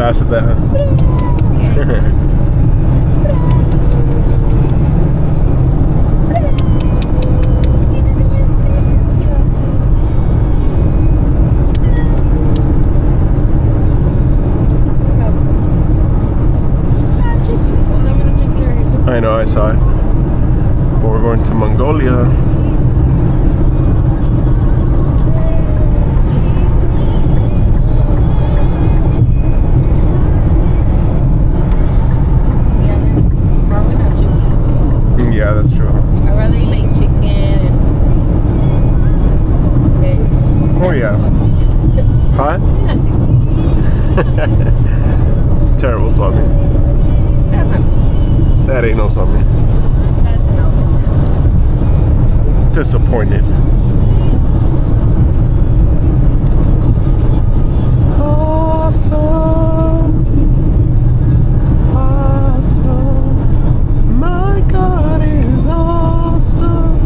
laughs at that, huh? I know, I saw it. But we're going to Mongolia. Yeah, that's true. I'd rather eat like chicken and veg. Oh yeah. Huh? Terrible swabbing. That's not. That ain't no swabbing. That's no. Disappointed. Awesome. Awesome. My God is awesome.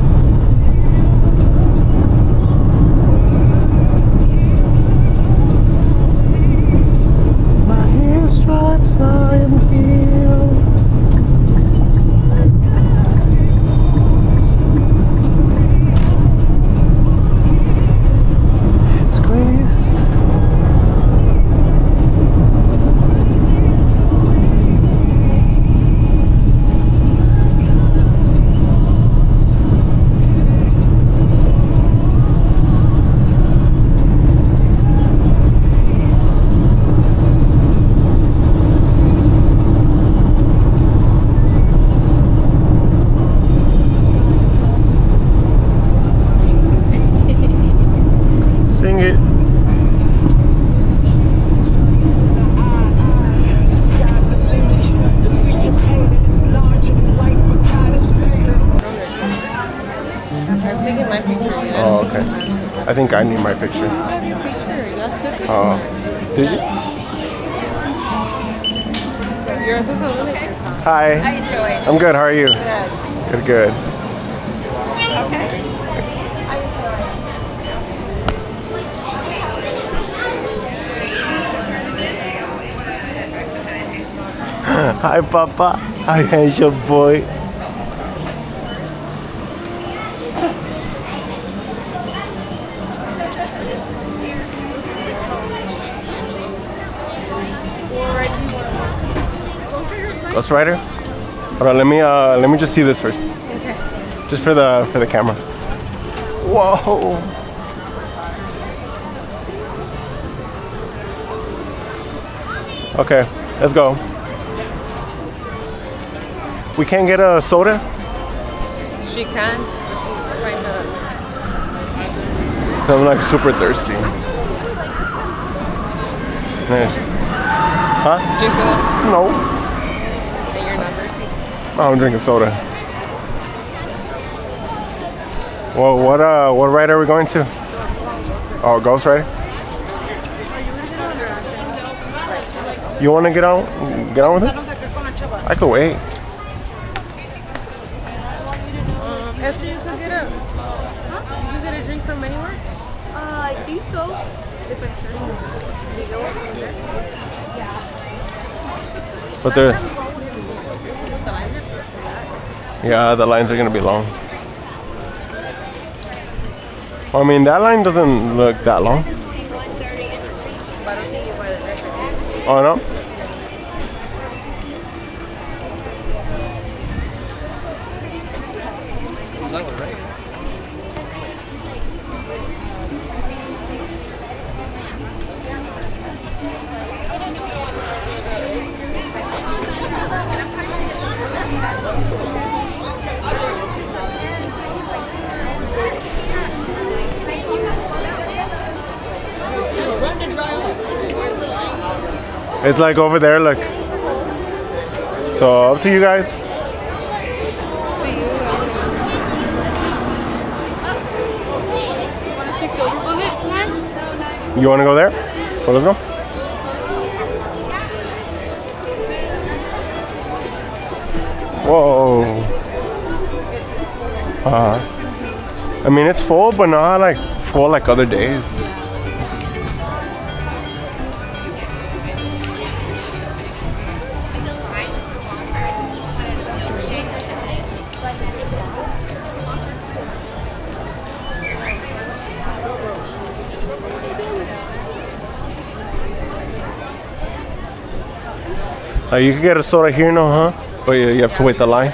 By His stripes I am healed. His grace. Sing it. I'm taking my picture. Yeah. Oh, okay. I think I need my picture. I have your picture. You guys took this Oh, did you? one. Yours is a little bit this one. Hi. How you doing? I'm good. How are you? Good. Good, good. Okay. Hi, Papa. Hi, handsome boy. Ghost Rider? Hold on, let me just see this first. Okay. Just for the camera. Whoa. Okay, let's go. We can't get a soda? She can. Find the. I'm like super thirsty. Huh? Jason, No. that you're not thirsty. I'm drinking soda. Well, what ride are we going to? Oh, Ghost Rider? You want to get on with it? I could wait. Esther, you could get a. Huh? You could get a drink from anywhere? I think so. If I'm sure. But yeah, the lines are gonna be long. I mean, that line doesn't look that long. Oh no? It's like over there, look. So up to you guys. To you. Want to see silver bullets now? You want to go there? Well, let's go. Whoa. I mean, it's full, but not like full like other days. You can get a soda here, no, huh? But you have to wait the line.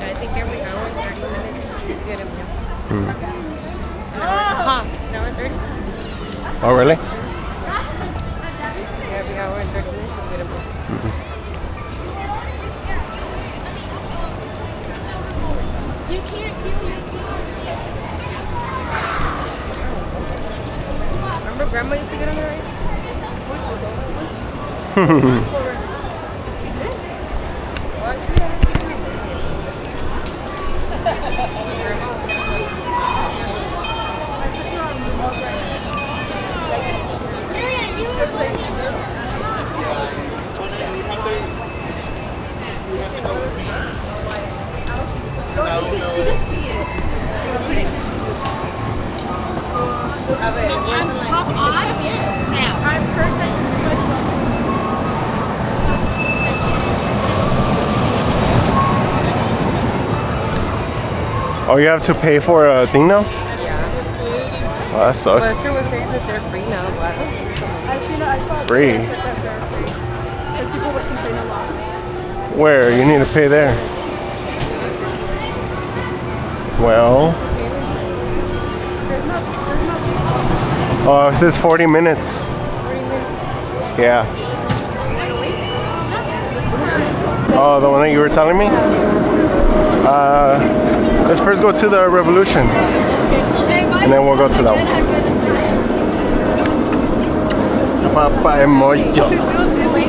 I think every hour, 30 minutes, you get a meal. Huh? An hour and 30? Oh, really? Every hour and 30 minutes, you get a meal. You can't feel your Remember Grandma used to get on the ride? A ver, where's the line? I've heard that Oh, you have to pay for a thing now? Yeah. Oh, that sucks. Buster was saying that they're free now, but I don't think so. I saw Free. that they're free. Because people were complaining a lot. Where? You need to pay there. Well. There's no Oh, it says 40 minutes. 40 minutes. Yeah. Oh, the one that you were telling me? Let's first go to the Revolution. And then we'll go to that one. Papá hermoso.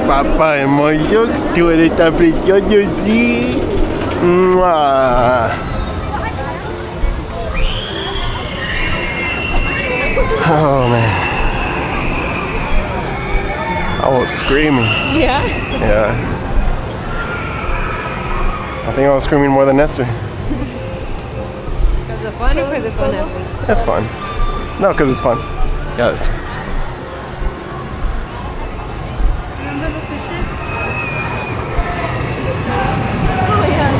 Papá hermoso. Tú eres tan precioso, sí. Mua. Oh, man. I was screaming. Yeah. Yeah. I think I was screaming more than Nestor. Because it's fun or because it's fun? That's fun. No, because it's fun. Yeah, it's fun. Remember the fishes? Oh, yeah.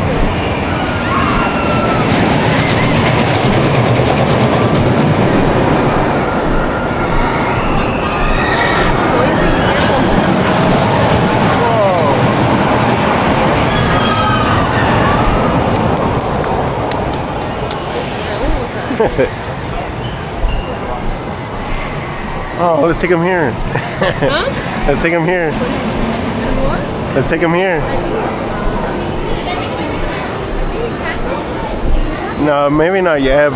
Oh, let's take him here. Huh? Let's take him here. What? Let's take him here. No, maybe not yet.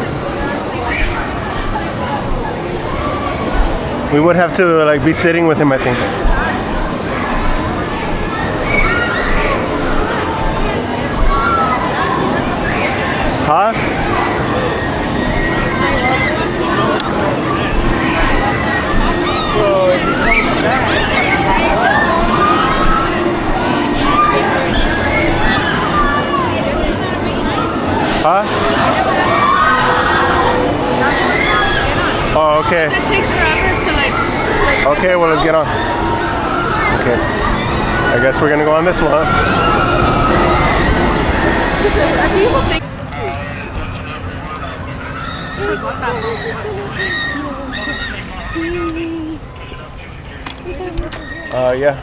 We would have to like be sitting with him, I think. Huh? Huh? Oh, okay. It takes forever to like Okay, well, let's get on. Okay. I guess we're gonna go on this one, huh? I think we'll take Yeah.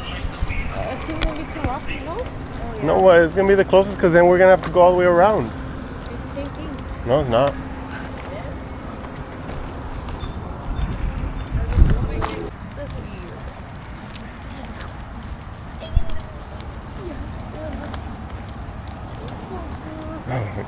It's gonna be too rocky, no? No, it's gonna be the closest because then we're gonna have to go all the way around. It's the same thing. No, it's not. Oh,